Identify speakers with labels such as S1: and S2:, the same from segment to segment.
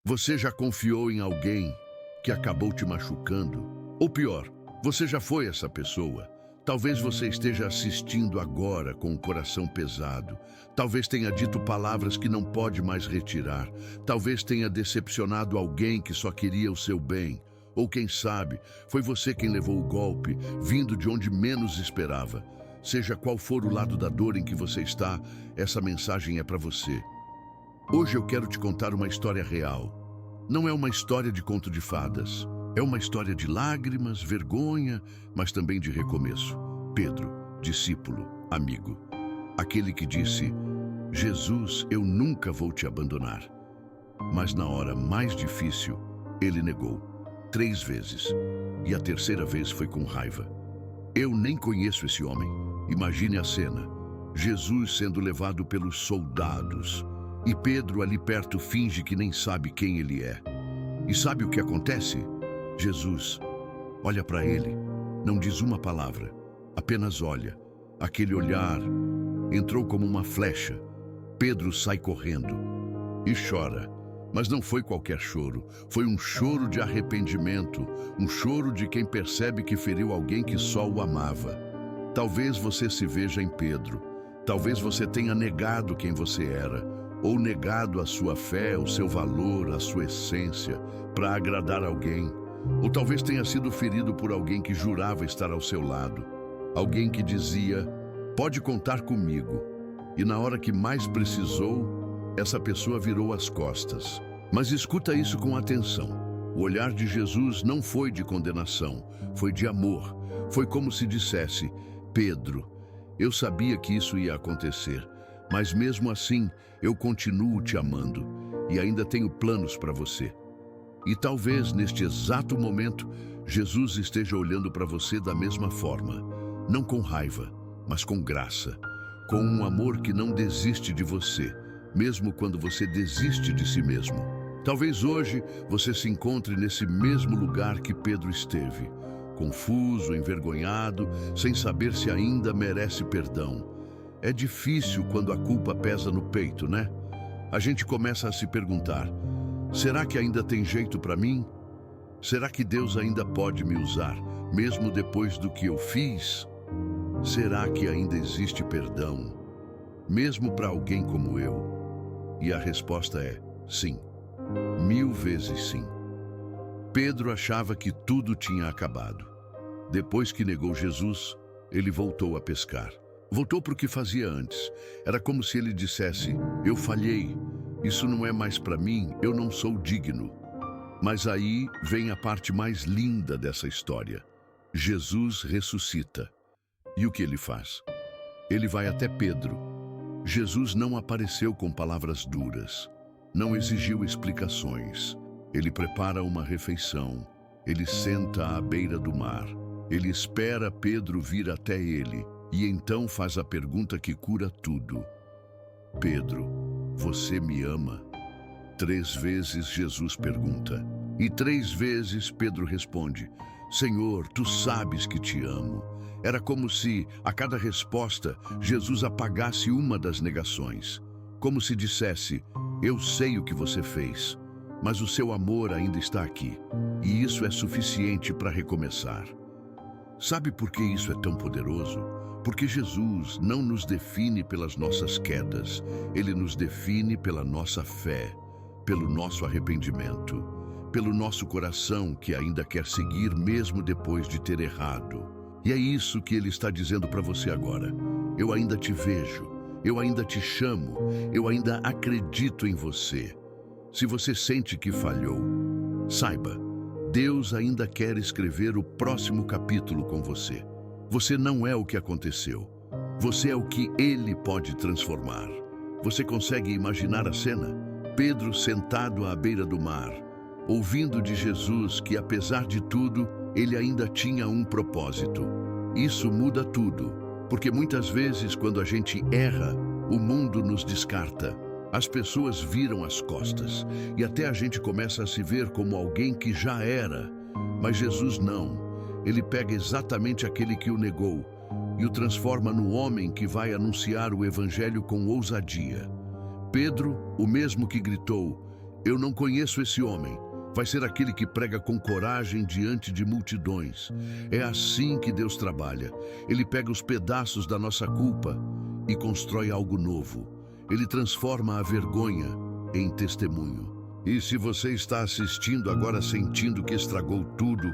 S1: Você já confiou em alguém que acabou te machucando? Ou pior, você já foi essa pessoa? Talvez você esteja assistindo agora com o coração pesado. Talvez tenha dito palavras que não pode mais retirar. Talvez tenha decepcionado alguém que só queria o seu bem. Ou quem sabe, foi você quem levou o golpe, vindo de onde menos esperava. Seja qual for o lado da dor em que você está, essa mensagem é para você. Hoje eu quero te contar uma história real. Não é uma história de conto de fadas. É uma história de lágrimas, vergonha, mas também de recomeço. Pedro, discípulo, amigo. Aquele que disse: Jesus, eu nunca vou te abandonar. Mas na hora mais difícil, ele negou 3 vezes. E a terceira vez foi com raiva. Eu nem conheço esse homem. Imagine a cena. Jesus sendo levado pelos soldados. E Pedro ali perto finge que nem sabe quem ele é. E sabe o que acontece? Jesus olha para ele, não diz uma palavra, apenas olha. Aquele olhar entrou como uma flecha. Pedro sai correndo e chora. Mas não foi qualquer choro, foi um choro de arrependimento, um choro de quem percebe que feriu alguém que só o amava. Talvez você se veja em Pedro, talvez você tenha negado quem você era, ou negado a sua fé, o seu valor, a sua essência, para agradar alguém. Ou talvez tenha sido ferido por alguém que jurava estar ao seu lado. Alguém que dizia: pode contar comigo. E na hora que mais precisou, essa pessoa virou as costas. Mas escuta isso com atenção. O olhar de Jesus não foi de condenação, foi de amor. Foi como se dissesse: Pedro, eu sabia que isso ia acontecer, mas mesmo assim eu continuo te amando e ainda tenho planos para você. E talvez neste exato momento Jesus esteja olhando para você da mesma forma, não com raiva, mas com graça, com um amor que não desiste de você, mesmo quando você desiste de si mesmo. Talvez hoje você se encontre nesse mesmo lugar que Pedro esteve, confuso, envergonhado, sem saber se ainda merece perdão. É difícil quando a culpa pesa no peito, né? A gente começa a se perguntar: será que ainda tem jeito para mim? Será que Deus ainda pode me usar, mesmo depois do que eu fiz? Será que ainda existe perdão, mesmo para alguém como eu? E a resposta é sim, 1000 vezes sim. Pedro achava que tudo tinha acabado. Depois que negou Jesus, ele voltou a pescar. Voltou para o que fazia antes. Era como se ele dissesse: eu falhei, isso não é mais para mim, eu não sou digno. Mas aí vem a parte mais linda dessa história. Jesus ressuscita. E o que ele faz? Ele vai até Pedro. Jesus não apareceu com palavras duras, não exigiu explicações. Ele prepara uma refeição, ele senta à beira do mar, ele espera Pedro vir até ele. E então faz a pergunta que cura tudo: Pedro, você me ama? 3 vezes Jesus pergunta. E 3 vezes Pedro responde: Senhor, tu sabes que te amo. Era como se, a cada resposta, Jesus apagasse uma das negações. Como se dissesse: eu sei o que você fez, mas o seu amor ainda está aqui. E isso é suficiente para recomeçar. Sabe por que isso é tão poderoso? Porque Jesus não nos define pelas nossas quedas, Ele nos define pela nossa fé, pelo nosso arrependimento, pelo nosso coração que ainda quer seguir mesmo depois de ter errado. E é isso que Ele está dizendo para você agora. Eu ainda te vejo, eu ainda te chamo, eu ainda acredito em você. Se você sente que falhou, saiba, Deus ainda quer escrever o próximo capítulo com você. Você não é o que aconteceu. Você é o que Ele pode transformar. Você consegue imaginar a cena? Pedro sentado à beira do mar, ouvindo de Jesus que, apesar de tudo, ele ainda tinha um propósito. Isso muda tudo, porque muitas vezes, quando a gente erra, o mundo nos descarta. As pessoas viram as costas e até a gente começa a se ver como alguém que já era. Mas Jesus não. Ele pega exatamente aquele que o negou e o transforma no homem que vai anunciar o evangelho com ousadia. Pedro, o mesmo que gritou: Eu não conheço esse homem. Vai ser aquele que prega com coragem diante de multidões. É assim que Deus trabalha. Ele pega os pedaços da nossa culpa e constrói algo novo. Ele transforma a vergonha em testemunho. E se você está assistindo agora sentindo que estragou tudo,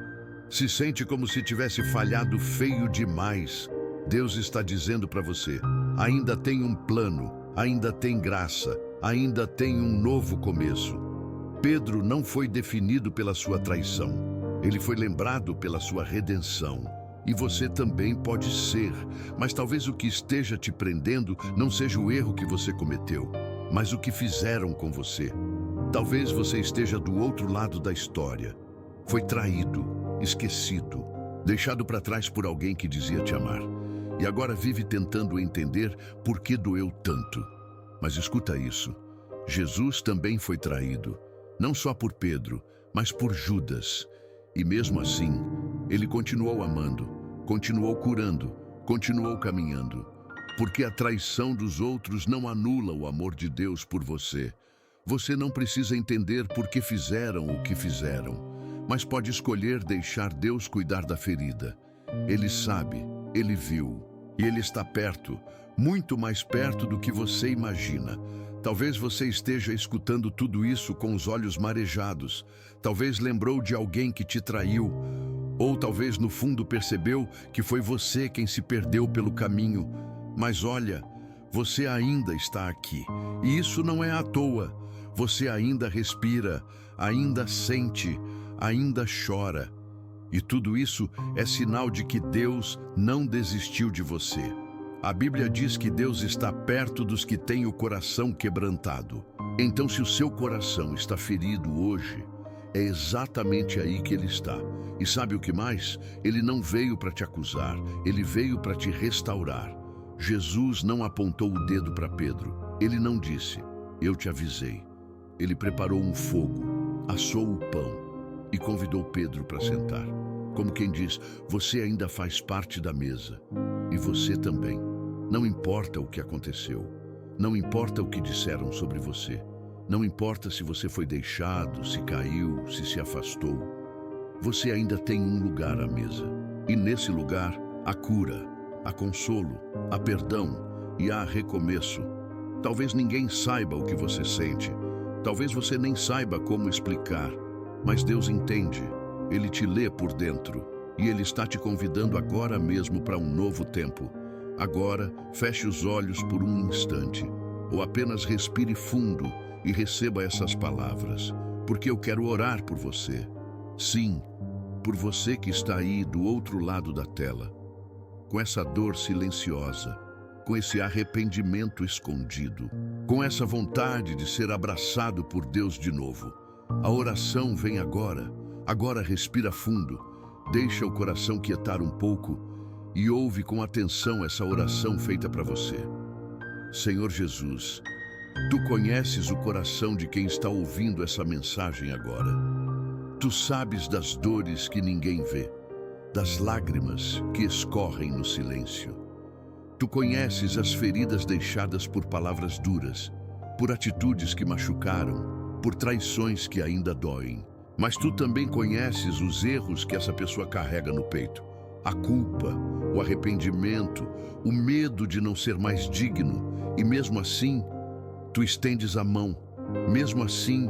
S1: se sente como se tivesse falhado feio demais, Deus está dizendo para você: ainda tem um plano, ainda tem graça, ainda tem um novo começo. Pedro não foi definido pela sua traição. Ele foi lembrado pela sua redenção. E você também pode ser, mas talvez o que esteja te prendendo não seja o erro que você cometeu, mas o que fizeram com você. Talvez você esteja do outro lado da história. Foi traído, esquecido, deixado para trás por alguém que dizia te amar. E agora vive tentando entender por que doeu tanto. Mas escuta isso. Jesus também foi traído. Não só por Pedro, mas por Judas. E mesmo assim, ele continuou amando, continuou curando, continuou caminhando. Porque a traição dos outros não anula o amor de Deus por você. Você não precisa entender por que fizeram o que fizeram, mas pode escolher deixar Deus cuidar da ferida. Ele sabe, ele viu, e ele está perto, muito mais perto do que você imagina. Talvez você esteja escutando tudo isso com os olhos marejados. Talvez lembrou de alguém que te traiu. Ou talvez no fundo percebeu que foi você quem se perdeu pelo caminho. Mas olha, você ainda está aqui. E isso não é à toa. Você ainda respira, ainda sente, ainda chora. E tudo isso é sinal de que Deus não desistiu de você. A Bíblia diz que Deus está perto dos que têm o coração quebrantado. Então, se o seu coração está ferido hoje, é exatamente aí que ele está. E sabe o que mais? Ele não veio para te acusar, ele veio para te restaurar. Jesus não apontou o dedo para Pedro. Ele não disse: eu te avisei. Ele preparou um fogo, assou o pão e convidou Pedro para sentar. Como quem diz: você ainda faz parte da mesa. E você também. Não importa o que aconteceu. Não importa o que disseram sobre você. Não importa se você foi deixado, se caiu, se afastou. Você ainda tem um lugar à mesa. E nesse lugar, há cura, há consolo, há perdão e há recomeço. Talvez ninguém saiba o que você sente. Talvez você nem saiba como explicar. Mas Deus entende. Ele te lê por dentro. E Ele está te convidando agora mesmo para um novo tempo. Agora, feche os olhos por um instante, ou apenas respire fundo e receba essas palavras, porque eu quero orar por você. Sim, por você que está aí do outro lado da tela, com essa dor silenciosa, com esse arrependimento escondido, com essa vontade de ser abraçado por Deus de novo. A oração vem agora. Agora respira fundo, deixa o coração quietar um pouco e ouve com atenção essa oração feita para você. Senhor Jesus, Tu conheces o coração de quem está ouvindo essa mensagem agora. Tu sabes das dores que ninguém vê, das lágrimas que escorrem no silêncio. Tu conheces as feridas deixadas por palavras duras, por atitudes que machucaram, por traições que ainda doem. Mas Tu também conheces os erros que essa pessoa carrega no peito. A culpa, o arrependimento, o medo de não ser mais digno. E mesmo assim, Tu estendes a mão. Mesmo assim,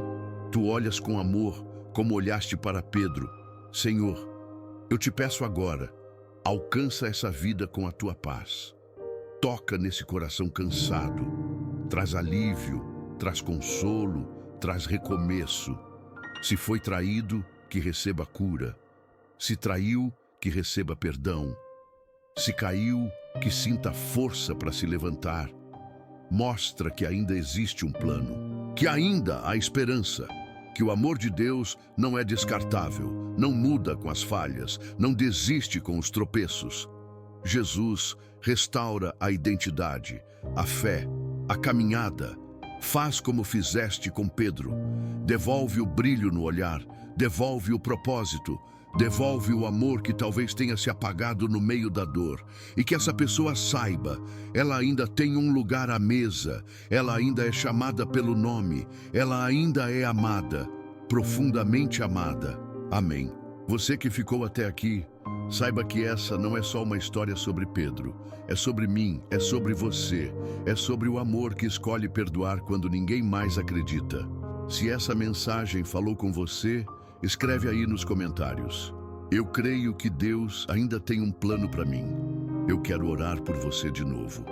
S1: Tu olhas com amor, como olhaste para Pedro. Senhor, eu te peço agora, alcança essa vida com a Tua paz. Toca nesse coração cansado. Traz alívio, traz consolo, traz recomeço. Se foi traído, que receba cura. Se traiu, que receba perdão. Se caiu, que sinta força para se levantar. Mostra que ainda existe um plano, que ainda há esperança, que o amor de Deus não é descartável, não muda com as falhas, não desiste com os tropeços. Jesus restaura a identidade, a fé, a caminhada. Faz como fizeste com Pedro. Devolve o brilho no olhar, devolve o propósito, Devolve o amor que talvez tenha se apagado no meio da dor. E que essa pessoa saiba, ela ainda tem um lugar à mesa, ela ainda é chamada pelo nome, ela ainda é amada, profundamente amada. Amém. Você que ficou até aqui, saiba que essa não é só uma história sobre Pedro. É sobre mim, é sobre você, é sobre o amor que escolhe perdoar quando ninguém mais acredita. Se essa mensagem falou com você, escreve aí nos comentários. Eu creio que Deus ainda tem um plano para mim. Eu quero orar por você de novo.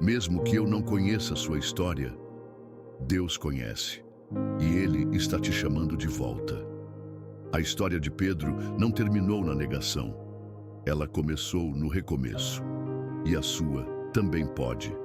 S1: Mesmo que eu não conheça a sua história, Deus conhece. E Ele está te chamando de volta. A história de Pedro não terminou na negação. Ela começou no recomeço. E a sua também pode.